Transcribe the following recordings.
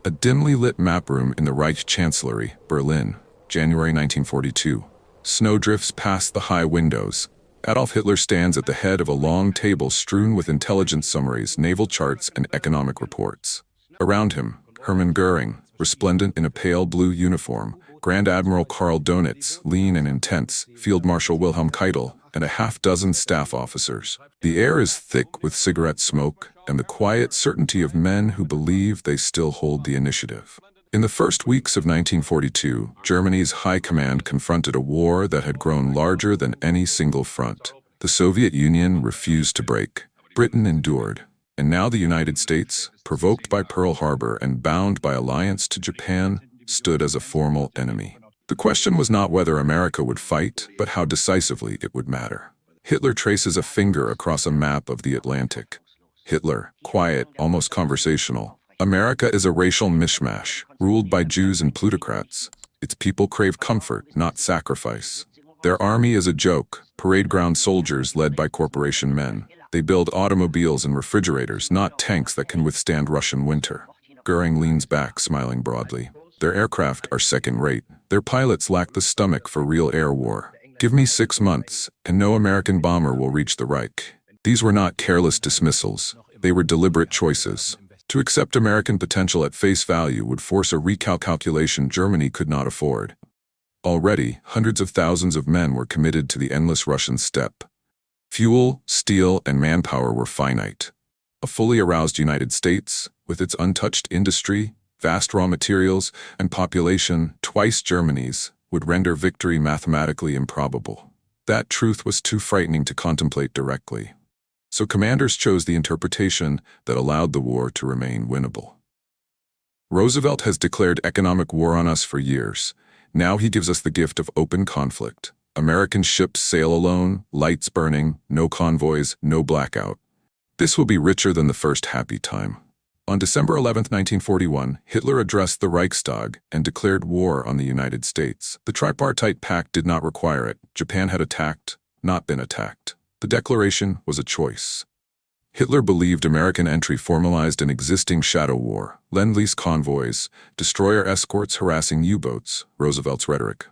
A dimly lit map room in the Reich Chancellery, Berlin, January 1942. Snow drifts past the high windows. Adolf Hitler stands at the head of a long table strewn with intelligence summaries, naval charts, and economic reports. Around him, Hermann Göring, resplendent in a pale blue uniform, Grand Admiral Karl Dönitz, lean and intense, Field Marshal Wilhelm Keitel, and a half-dozen staff officers. The air is thick with cigarette smoke and the quiet certainty of men who believe they still hold the initiative. In the first weeks of 1942, Germany's high command confronted a war that had grown larger than any single front. The Soviet Union refused to break. Britain endured. And now the United States, provoked by Pearl Harbor and bound by alliance to Japan, stood as a formal enemy. The question was not whether America would fight, but how decisively it would matter. Hitler traces a finger across a map of the Atlantic. Hitler, quiet, almost conversational. America is a racial mishmash, ruled by Jews and plutocrats. Its people crave comfort, not sacrifice. Their army is a joke, parade ground soldiers led by corporation men. They build automobiles and refrigerators, not tanks that can withstand Russian winter. Göring leans back, smiling broadly. Their aircraft are second-rate. Their pilots lack the stomach for real air war. Give me 6 months, and no American bomber will reach the Reich. These were not careless dismissals. They were deliberate choices. To accept American potential at face value would force a recalculation Germany could not afford. Already, hundreds of thousands of men were committed to the endless Russian steppe. Fuel, steel, and manpower were finite. A fully aroused United States, with its untouched industry, vast raw materials, and population twice Germany's, would render victory mathematically improbable. That truth was too frightening to contemplate directly. So commanders chose the interpretation that allowed the war to remain winnable. Roosevelt has declared economic war on us for years. Now he gives us the gift of open conflict. American ships sail alone, lights burning, no convoys, no blackout. This will be richer than the first happy time. On December 11, 1941, Hitler addressed the Reichstag and declared war on the United States. The tripartite pact did not require it. Japan had attacked, not been attacked. The declaration was a choice. Hitler believed American entry formalized an existing shadow war, Lend-Lease convoys, destroyer escorts harassing U-boats, Roosevelt's rhetoric.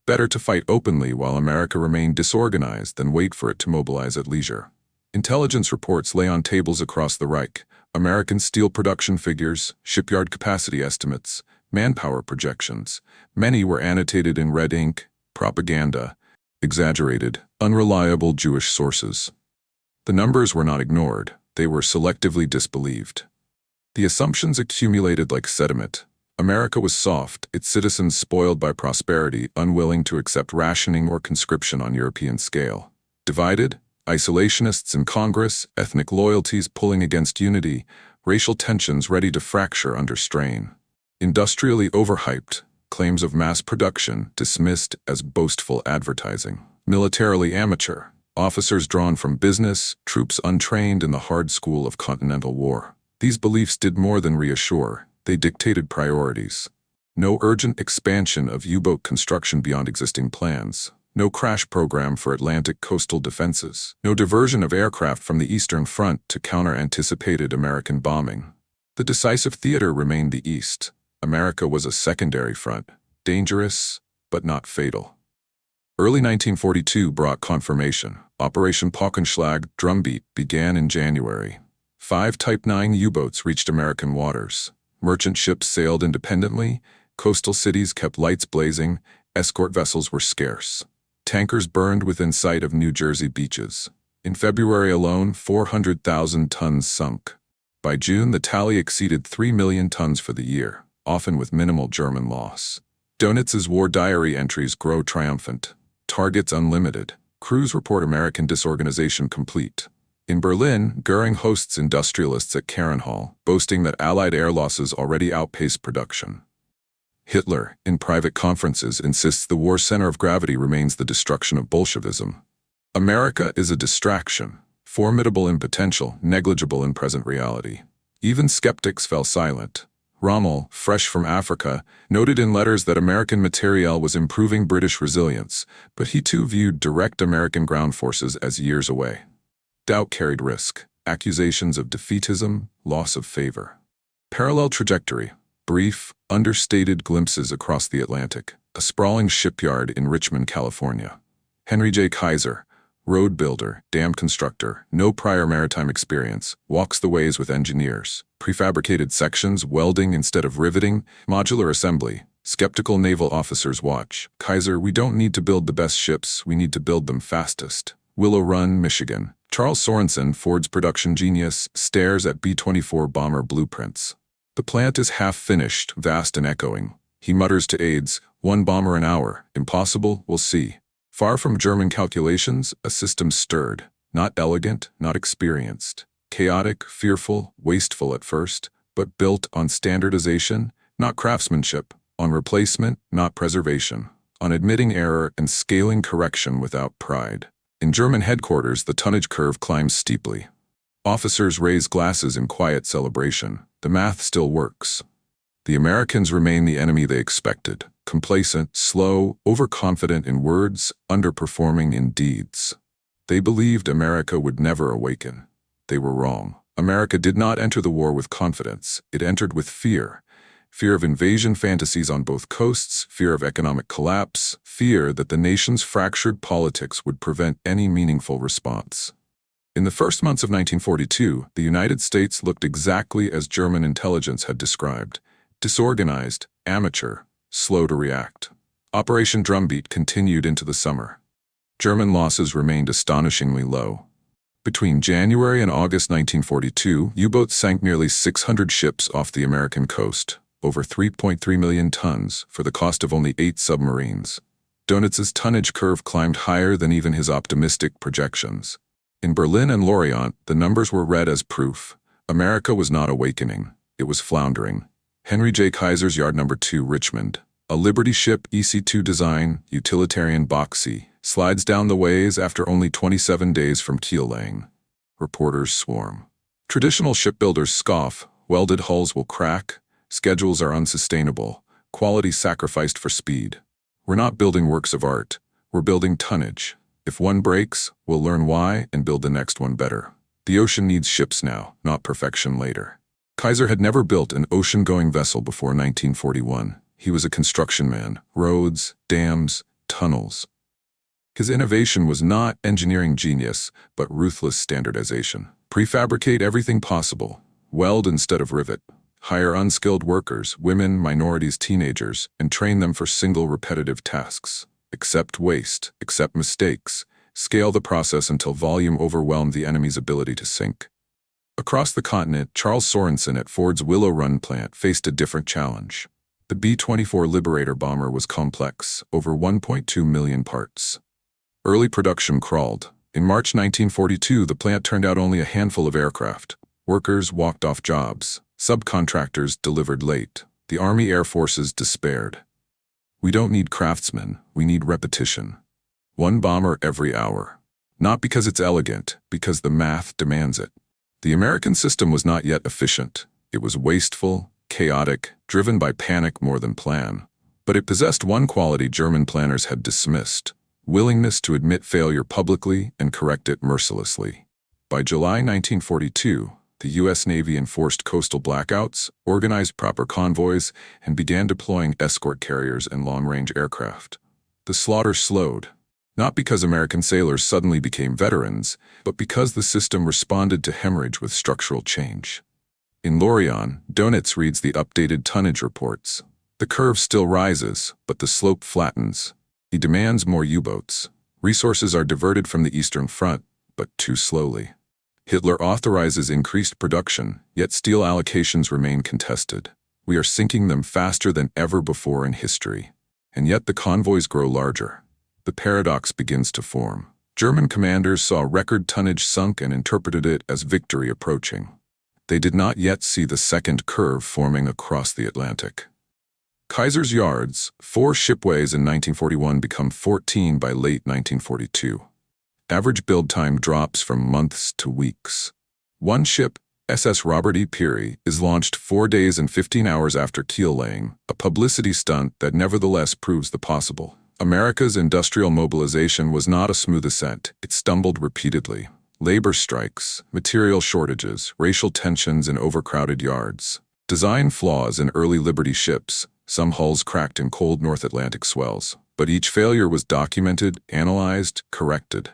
Better to fight openly while America remained disorganized than wait for it to mobilize at leisure. Intelligence reports lay on tables across the Reich. American steel production figures, shipyard capacity estimates, manpower projections. Many were annotated in red ink, propaganda, exaggerated, unreliable Jewish sources. The numbers were not ignored, they were selectively disbelieved. The assumptions accumulated like sediment. America was soft, its citizens spoiled by prosperity, unwilling to accept rationing or conscription on European scale. Divided? Isolationists in Congress, ethnic loyalties pulling against unity, racial tensions ready to fracture under strain. Industrially overhyped, claims of mass production dismissed as boastful advertising. Militarily amateur, officers drawn from business, troops untrained in the hard school of continental war. These beliefs did more than reassure, they dictated priorities. No urgent expansion of U-boat construction beyond existing plans. No crash program for Atlantic coastal defenses. No diversion of aircraft from the Eastern Front to counter anticipated American bombing. The decisive theater remained the East. America was a secondary front, dangerous, but not fatal. Early 1942 brought confirmation. Operation Paukenschlag, Drumbeat, began in January. 5 Type 9 U-boats reached American waters. Merchant ships sailed independently, coastal cities kept lights blazing, escort vessels were scarce. Tankers burned within sight of New Jersey beaches. In February alone, 400,000 tons sunk. By June, the tally exceeded 3 million tons for the year, often with minimal German loss. Dönitz's war diary entries grow triumphant. Targets unlimited. Crews report American disorganization complete. In Berlin, Göring hosts industrialists at Hall, boasting that Allied air losses already outpaced production. Hitler, in private conferences, insists the war's center of gravity remains the destruction of Bolshevism. America is a distraction, formidable in potential, negligible in present reality. Even skeptics fell silent. Rommel, fresh from Africa, noted in letters that American materiel was improving British resilience, but he too viewed direct American ground forces as years away. Doubt carried risk, accusations of defeatism, loss of favor. Parallel trajectory. Brief, understated glimpses across the Atlantic. A sprawling shipyard in Richmond, California. Henry J. Kaiser, road builder, dam constructor, no prior maritime experience, walks the ways with engineers. Prefabricated sections, welding instead of riveting, modular assembly. Skeptical naval officers watch. Kaiser, we don't need to build the best ships, we need to build them fastest. Willow Run, Michigan. Charles Sorensen, Ford's production genius, stares at B-24 bomber blueprints. The plant is half finished, vast and echoing. He mutters to aides, 1 bomber an hour, impossible, we'll see. Far from German calculations, a system stirred. Not elegant, not experienced. Chaotic, fearful, wasteful at first, but built on standardization, not craftsmanship, on replacement, not preservation, on admitting error and scaling correction without pride. In German headquarters, the tonnage curve climbs steeply. Officers raise glasses in quiet celebration. The math still works. The Americans remain the enemy they expected. Complacent, slow, overconfident in words, underperforming in deeds. They believed America would never awaken. They were wrong. America did not enter the war with confidence. It entered with fear. Fear of invasion fantasies on both coasts, fear of economic collapse, fear that the nation's fractured politics would prevent any meaningful response. In the first months of 1942, the United States looked exactly as German intelligence had described. Disorganized, amateur, slow to react. Operation Drumbeat continued into the summer. German losses remained astonishingly low. Between January and August 1942, U-boats sank nearly 600 ships off the American coast, over 3.3 million tons, for the cost of only 8 submarines. Dönitz's tonnage curve climbed higher than even his optimistic projections. In Berlin and Lorient, the numbers were read as proof. America was not awakening. It was floundering. Henry J. Kaiser's Yard No. 2, Richmond. A Liberty ship, EC-2 design, utilitarian boxy, slides down the ways after only 27 days from keel laying. Reporters swarm. Traditional shipbuilders scoff. Welded hulls will crack. Schedules are unsustainable. Quality sacrificed for speed. We're not building works of art. We're building tonnage. If one breaks, we'll learn why and build the next one better. The ocean needs ships now, not perfection later. Kaiser had never built an ocean-going vessel before 1941. He was a construction man. Roads, dams, tunnels. His innovation was not engineering genius, but ruthless standardization. Prefabricate everything possible. Weld instead of rivet. Hire unskilled workers, women, minorities, teenagers, and train them for single repetitive tasks. Accept waste, accept mistakes. Scale the process until volume overwhelmed the enemy's ability to sink. Across the continent, Charles Sorensen at Ford's Willow Run plant faced a different challenge. The B-24 Liberator bomber was complex, over 1.2 million parts. Early production crawled. In March 1942, the plant turned out only a handful of aircraft. Workers walked off jobs. Subcontractors delivered late. The Army Air Forces despaired. We don't need craftsmen, we need repetition. 1 bomber every hour. Not because it's elegant, because the math demands it. The American system was not yet efficient. It was wasteful, chaotic, driven by panic more than plan. But it possessed one quality German planners had dismissed: willingness to admit failure publicly and correct it mercilessly. By July 1942, the U.S. Navy enforced coastal blackouts, organized proper convoys, and began deploying escort carriers and long-range aircraft. The slaughter slowed. Not because American sailors suddenly became veterans, but because the system responded to hemorrhage with structural change. In Lorient, Dönitz reads the updated tonnage reports. The curve still rises, but the slope flattens. He demands more U-boats. Resources are diverted from the Eastern Front, but too slowly. Hitler authorizes increased production, yet steel allocations remain contested. We are sinking them faster than ever before in history. And yet the convoys grow larger. The paradox begins to form. German commanders saw record tonnage sunk and interpreted it as victory approaching. They did not yet see the second curve forming across the Atlantic. Kaiser's yards, 4 shipways in 1941, become 14 by late 1942. Average build time drops from months to weeks. One ship, SS Robert E. Peary, is launched 4 days and 15 hours after keel laying, a publicity stunt that nevertheless proves the possible. America's industrial mobilization was not a smooth ascent. It stumbled repeatedly. Labor strikes, material shortages, racial tensions in overcrowded yards. Design flaws in early Liberty ships, some hulls cracked in cold North Atlantic swells, but each failure was documented, analyzed, corrected.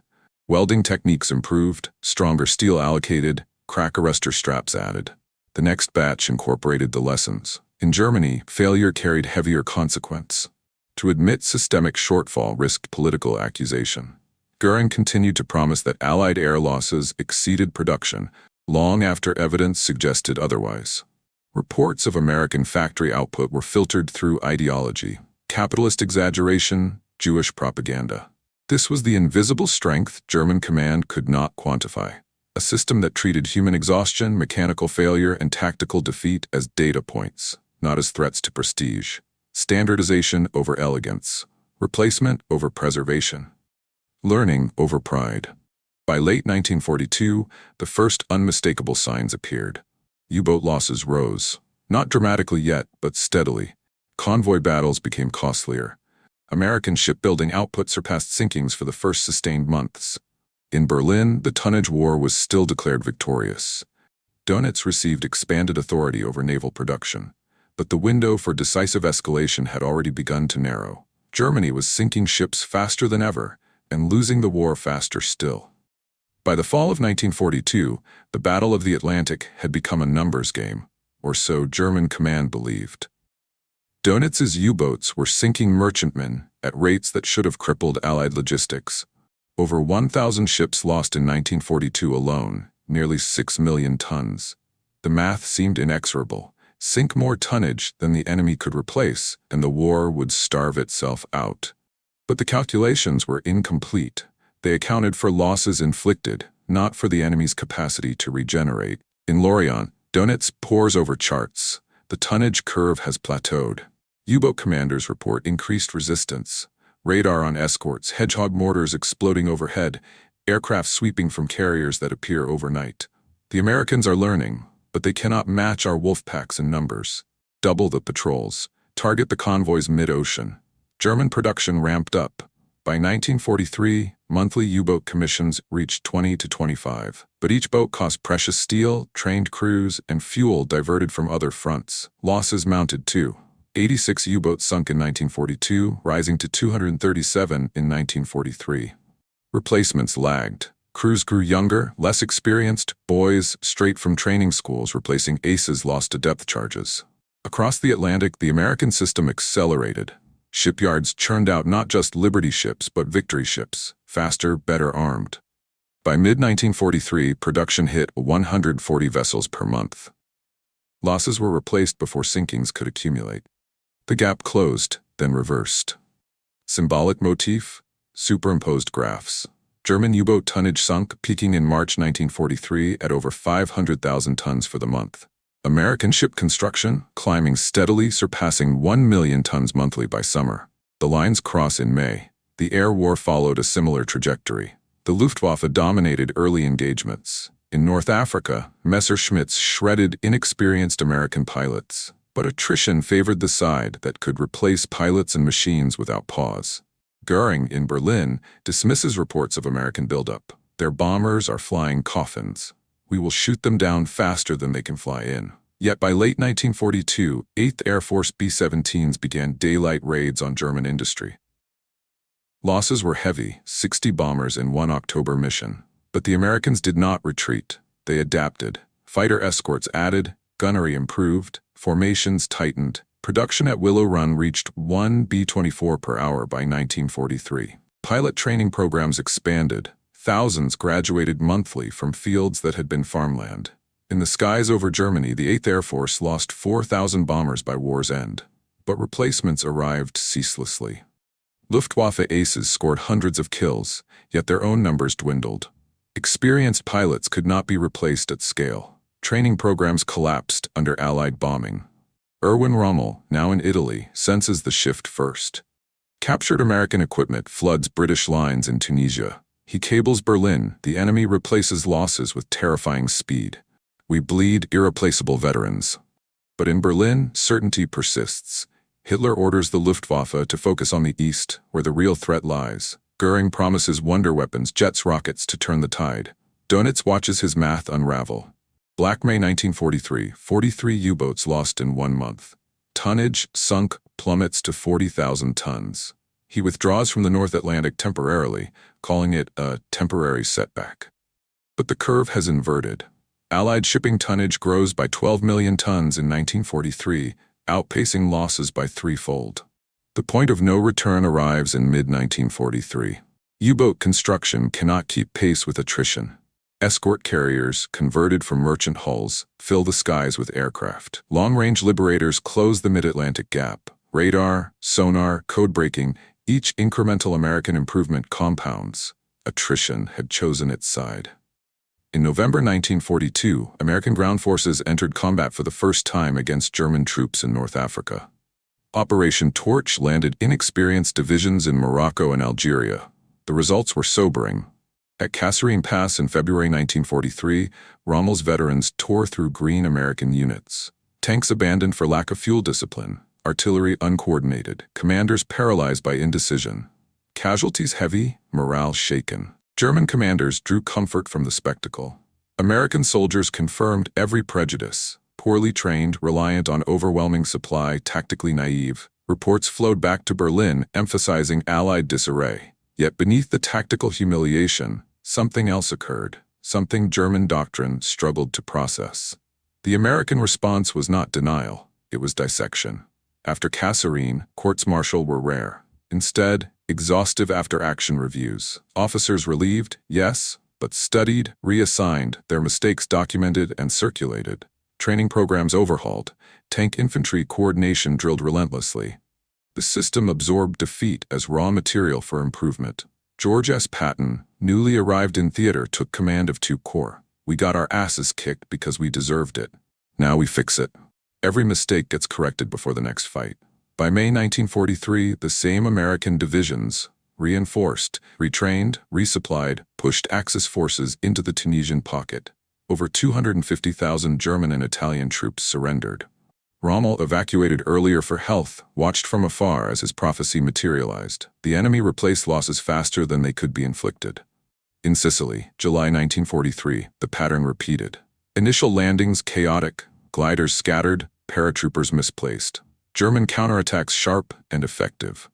Welding techniques improved, stronger steel allocated, crack arrestor straps added. The next batch incorporated the lessons. In Germany, failure carried heavier consequence. To admit systemic shortfall risked political accusation. Göring continued to promise that Allied air losses exceeded production, long after evidence suggested otherwise. Reports of American factory output were filtered through ideology, capitalist exaggeration, Jewish propaganda. This was the invisible strength German command could not quantify. A system that treated human exhaustion, mechanical failure, and tactical defeat as data points, not as threats to prestige. Standardization over elegance. Replacement over preservation. Learning over pride. By late 1942, the first unmistakable signs appeared. U-boat losses rose. Not dramatically yet, but steadily. Convoy battles became costlier. American shipbuilding output surpassed sinkings for the first sustained months. In Berlin, the tonnage war was still declared victorious. Dönitz received expanded authority over naval production, but the window for decisive escalation had already begun to narrow. Germany was sinking ships faster than ever and losing the war faster still. By the fall of 1942, the Battle of the Atlantic had become a numbers game, or so German command believed. Dönitz's U-boats were sinking merchantmen at rates that should have crippled Allied logistics. Over 1,000 ships lost in 1942 alone, nearly 6 million tons. The math seemed inexorable. Sink more tonnage than the enemy could replace, and the war would starve itself out. But the calculations were incomplete. They accounted for losses inflicted, not for the enemy's capacity to regenerate. In Lorient, Dönitz pores over charts. The tonnage curve has plateaued. U-boat commanders report increased resistance. Radar on escorts, hedgehog mortars exploding overhead, aircraft sweeping from carriers that appear overnight. The Americans are learning, but they cannot match our wolf packs in numbers. Double the patrols. Target the convoys mid-ocean. German production ramped up. By 1943, monthly U-boat commissions reached 20 to 25. But each boat cost precious steel, trained crews, and fuel diverted from other fronts. Losses mounted too. 86 U-boats sunk in 1942, rising to 237 in 1943. Replacements lagged. Crews grew younger, less experienced, boys straight from training schools replacing aces lost to depth charges. Across the Atlantic, the American system accelerated. Shipyards churned out not just Liberty ships but victory ships, faster, better armed. By mid-1943, production hit 140 vessels per month. Losses were replaced before sinkings could accumulate. The gap closed, then reversed. Symbolic motif, superimposed graphs. German U-boat tonnage sunk, peaking in March 1943 at over 500,000 tons for the month. American ship construction climbing steadily, surpassing 1 million tons monthly by summer. The lines cross in May. The air war followed a similar trajectory. The Luftwaffe dominated early engagements. In North Africa, Messerschmitts shredded inexperienced American pilots. But attrition favored the side that could replace pilots and machines without pause. Göring, in Berlin, dismisses reports of American buildup. Their bombers are flying coffins. We will shoot them down faster than they can fly in. Yet by late 1942, 8th Air Force B-17s began daylight raids on German industry. Losses were heavy, 60 bombers in one October mission. But the Americans did not retreat. They adapted. Fighter escorts added, gunnery improved, formations tightened. Production at Willow Run reached 1 B-24 per hour by 1943. Pilot training programs expanded. Thousands graduated monthly from fields that had been farmland. In the skies over Germany, the 8th Air Force lost 4,000 bombers by war's end. But replacements arrived ceaselessly. Luftwaffe aces scored hundreds of kills, yet their own numbers dwindled. Experienced pilots could not be replaced at scale. Training programs collapsed under Allied bombing. Erwin Rommel, now in Italy, senses the shift first. Captured American equipment floods British lines in Tunisia. He cables Berlin. The enemy replaces losses with terrifying speed. We bleed irreplaceable veterans. But in Berlin, certainty persists. Hitler orders the Luftwaffe to focus on the east, where the real threat lies. Göring promises wonder weapons, jets, rockets to turn the tide. Dönitz watches his math unravel. Black May 1943, 43 U-boats lost in 1 month. Tonnage sunk plummets to 40,000 tons. He withdraws from the North Atlantic temporarily, calling it a temporary setback. But the curve has inverted. Allied shipping tonnage grows by 12 million tons in 1943, outpacing losses by threefold. The point of no return arrives in mid-1943. U-boat construction cannot keep pace with attrition. Escort carriers, converted from merchant hulls, fill the skies with aircraft. Long-range liberators close the mid-Atlantic gap. Radar, sonar, code-breaking, each incremental American improvement compounds. Attrition had chosen its side. In November 1942, American ground forces entered combat for the first time against German troops in North Africa. Operation Torch landed inexperienced divisions in Morocco and Algeria. The results were sobering. At Kasserine Pass in February 1943, Rommel's veterans tore through green American units. Tanks abandoned for lack of fuel discipline, artillery uncoordinated, commanders paralyzed by indecision. Casualties heavy, morale shaken. German commanders drew comfort from the spectacle. American soldiers confirmed every prejudice. Poorly trained, reliant on overwhelming supply, tactically naive. Reports flowed back to Berlin emphasizing Allied disarray. Yet beneath the tactical humiliation, something else occurred, something German doctrine struggled to process. The American response was not denial, it was dissection. After Kasserine, courts-martial were rare. Instead, exhaustive after-action reviews. Officers relieved, yes, but studied, reassigned, their mistakes documented and circulated. Training programs overhauled, tank infantry coordination drilled relentlessly. The system absorbed defeat as raw material for improvement. George S. Patton, newly arrived in theater, took command of 2 Corps. We got our asses kicked because we deserved it. Now we fix it. Every mistake gets corrected before the next fight. By May 1943, the same American divisions, reinforced, retrained, resupplied, pushed Axis forces into the Tunisian pocket. Over 250,000 German and Italian troops surrendered. Rommel, evacuated earlier for health, watched from afar as his prophecy materialized. The enemy replaced losses faster than they could be inflicted. In Sicily, July 1943, the pattern repeated. Initial landings chaotic, gliders scattered, paratroopers misplaced. German counterattacks sharp and effective.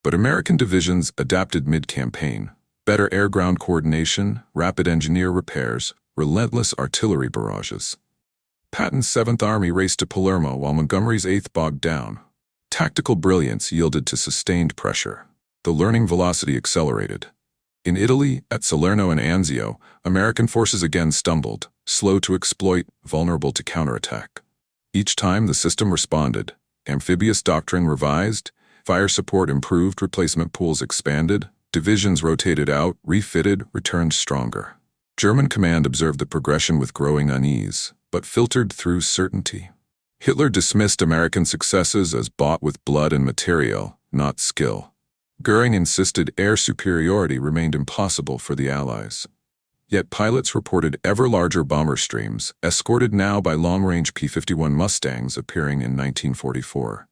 But American divisions adapted mid-campaign. Better air-ground coordination, rapid engineer repairs, relentless artillery barrages. Patton's 7th Army raced to Palermo while Montgomery's 8th bogged down. Tactical brilliance yielded to sustained pressure. The learning velocity accelerated. In Italy, at Salerno and Anzio, American forces again stumbled, slow to exploit, vulnerable to counterattack. Each time the system responded. Amphibious doctrine revised, fire support improved, replacement pools expanded, divisions rotated out, refitted, returned stronger. German command observed the progression with growing unease, but filtered through certainty. Hitler dismissed American successes as bought with blood and material, not skill. Göring insisted air superiority remained impossible for the Allies. Yet pilots reported ever larger bomber streams, escorted now by long-range P-51 Mustangs appearing in 1944.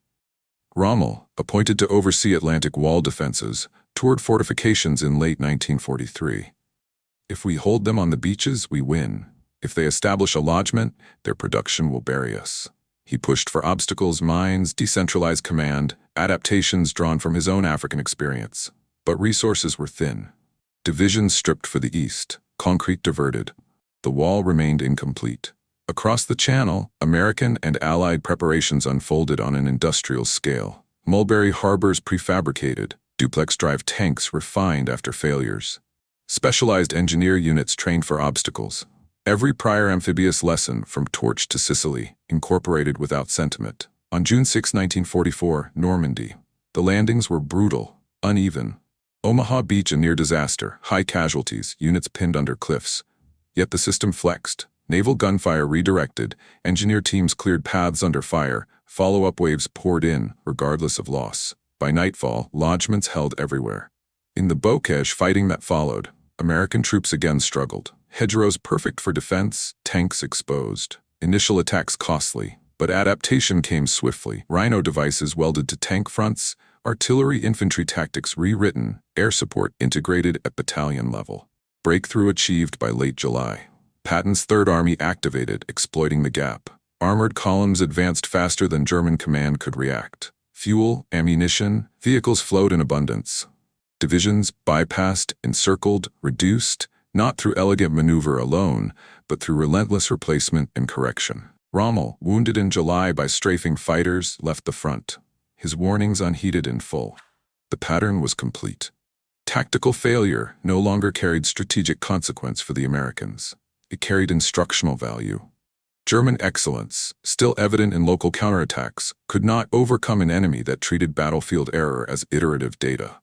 Rommel, appointed to oversee Atlantic wall defenses, toured fortifications in late 1943. If we hold them on the beaches, we win. If they establish a lodgment, their production will bury us. He pushed for obstacles, mines, decentralized command, adaptations drawn from his own African experience. But resources were thin. Divisions stripped for the east, concrete diverted. The wall remained incomplete. Across the Channel, American and Allied preparations unfolded on an industrial scale. Mulberry harbors prefabricated, duplex-drive tanks refined after failures. Specialized engineer units trained for obstacles. Every prior amphibious lesson from Torch to Sicily, incorporated without sentiment. On June 6, 1944, Normandy. The landings were brutal, uneven. Omaha Beach a near disaster, high casualties, units pinned under cliffs. Yet the system flexed. Naval gunfire redirected, engineer teams cleared paths under fire, follow-up waves poured in, regardless of loss. By nightfall, lodgements held everywhere. In the bocage fighting that followed, American troops again struggled. Hedgerows perfect for defense, tanks exposed. Initial attacks costly, but adaptation came swiftly. Rhino devices welded to tank fronts, artillery infantry tactics rewritten, air support integrated at battalion level. Breakthrough achieved by late July. Patton's Third Army activated, exploiting the gap. Armored columns advanced faster than German command could react. Fuel, ammunition, vehicles flowed in abundance. Divisions bypassed, encircled, reduced, not through elegant maneuver alone, but through relentless replacement and correction. Rommel, wounded in July by strafing fighters, left the front, his warnings unheeded in full. The pattern was complete. Tactical failure no longer carried strategic consequence for the Americans. It carried instructional value. German excellence, still evident in local counterattacks, could not overcome an enemy that treated battlefield error as iterative data.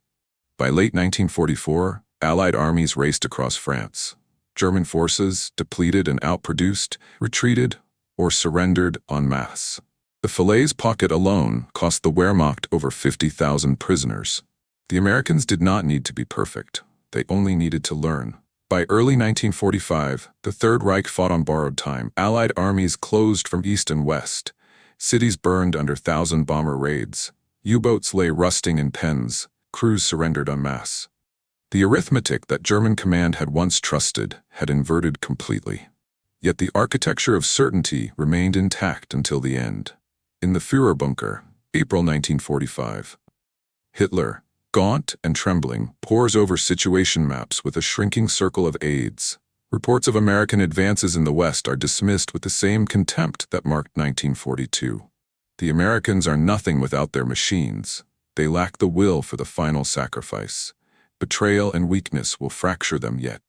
By late 1944, Allied armies raced across France. German forces, depleted and outproduced, retreated or surrendered en masse. The Falaise pocket alone cost the Wehrmacht over 50,000 prisoners. The Americans did not need to be perfect. They only needed to learn. By early 1945, the Third Reich fought on borrowed time. Allied armies closed from east and west. Cities burned under 1,000 bomber raids. U-boats lay rusting in pens. Crews surrendered en masse. The arithmetic that German command had once trusted had inverted completely. Yet the architecture of certainty remained intact until the end. In the Führerbunker, April 1945. Hitler, gaunt and trembling, pores over situation maps with a shrinking circle of aides. Reports of American advances in the West are dismissed with the same contempt that marked 1942. The Americans are nothing without their machines. They lack the will for the final sacrifice. Betrayal and weakness will fracture them yet.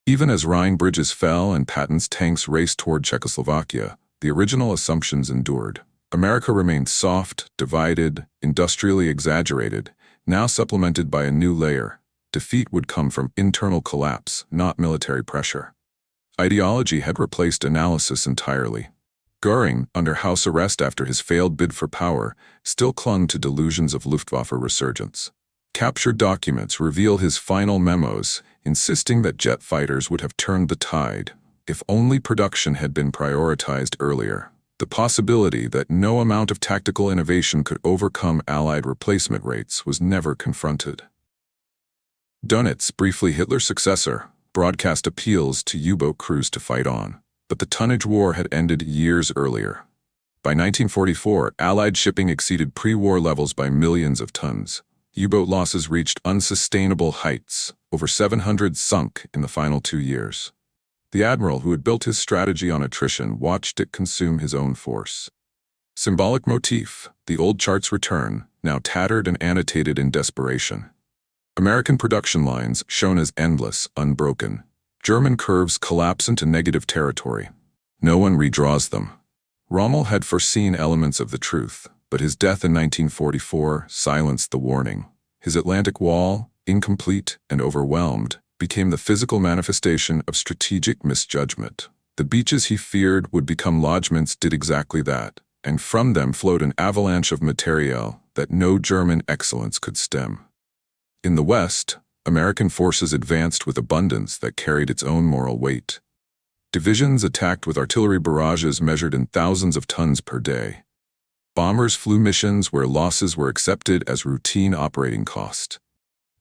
Even as Rhine bridges fell and Patton's tanks raced toward Czechoslovakia, the original assumptions endured. America remained soft, divided, industrially exaggerated, now supplemented by a new layer. Defeat would come from internal collapse, not military pressure. Ideology had replaced analysis entirely. Göring, under house arrest after his failed bid for power, still clung to delusions of Luftwaffe resurgence. Captured documents reveal his final memos, insisting that jet fighters would have turned the tide, if only production had been prioritized earlier. The possibility that no amount of tactical innovation could overcome Allied replacement rates was never confronted. Dönitz, briefly Hitler's successor, broadcast appeals to U-boat crews to fight on, but the tonnage war had ended years earlier. By 1944, Allied shipping exceeded pre-war levels by millions of tons. U-boat losses reached unsustainable heights, over 700 sunk in the final 2 years. The admiral who had built his strategy on attrition watched it consume his own force. Symbolic motif, the old charts return, now tattered and annotated in desperation. American production lines shown as endless, unbroken. German curves collapse into negative territory. No one redraws them. Rommel had foreseen elements of the truth, but his death in 1944 silenced the warning. His Atlantic Wall, incomplete and overwhelmed, became the physical manifestation of strategic misjudgment. The beaches he feared would become lodgements did exactly that, and from them flowed an avalanche of materiel that no German excellence could stem. In the West, American forces advanced with abundance that carried its own moral weight. Divisions attacked with artillery barrages measured in thousands of tons per day. Bombers flew missions where losses were accepted as routine operating cost.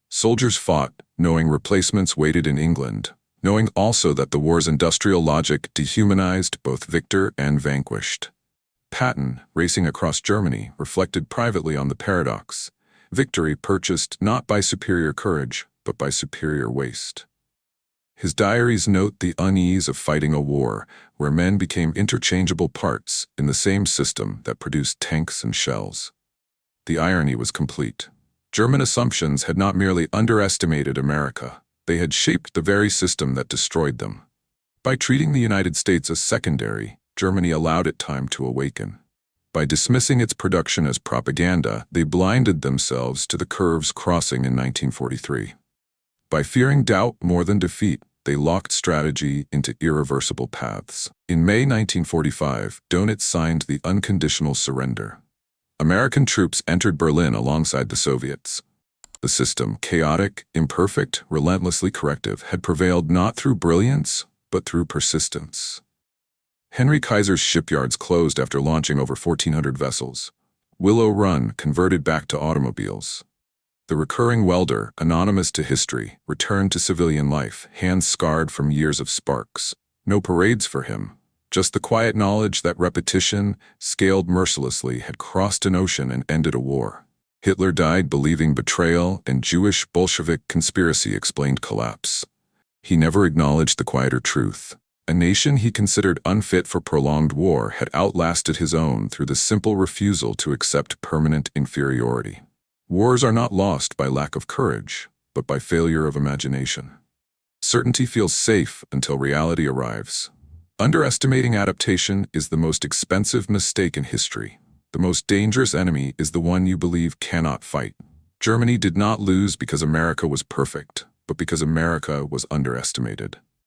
Soldiers fought, knowing replacements waited in England, knowing also that the war's industrial logic dehumanized both victor and vanquished. Patton, racing across Germany, reflected privately on the paradox. Victory purchased not by superior courage, but by superior waste. His diaries note the unease of fighting a war where men became interchangeable parts in the same system that produced tanks and shells. The irony was complete. German assumptions had not merely underestimated America, they had shaped the very system that destroyed them. By treating the United States as secondary, Germany allowed it time to awaken. By dismissing its production as propaganda, they blinded themselves to the curves crossing in 1943. By fearing doubt more than defeat, they locked strategy into irreversible paths. In May 1945, Dönitz signed the unconditional surrender. American troops entered Berlin alongside the Soviets. The system, chaotic, imperfect, relentlessly corrective, had prevailed not through brilliance, but through persistence. Henry Kaiser's shipyards closed after launching over 1,400 vessels. Willow Run converted back to automobiles. The recurring welder, anonymous to history, returned to civilian life, hands scarred from years of sparks. No parades for him, just the quiet knowledge that repetition, scaled mercilessly, had crossed an ocean and ended a war. Hitler died believing betrayal and Jewish Bolshevik conspiracy explained collapse. He never acknowledged the quieter truth. A nation he considered unfit for prolonged war had outlasted his own through the simple refusal to accept permanent inferiority. Wars are not lost by lack of courage, but by failure of imagination. Certainty feels safe until reality arrives. Underestimating adaptation is the most expensive mistake in history. The most dangerous enemy is the one you believe cannot fight. Germany did not lose because America was perfect, but because America was underestimated.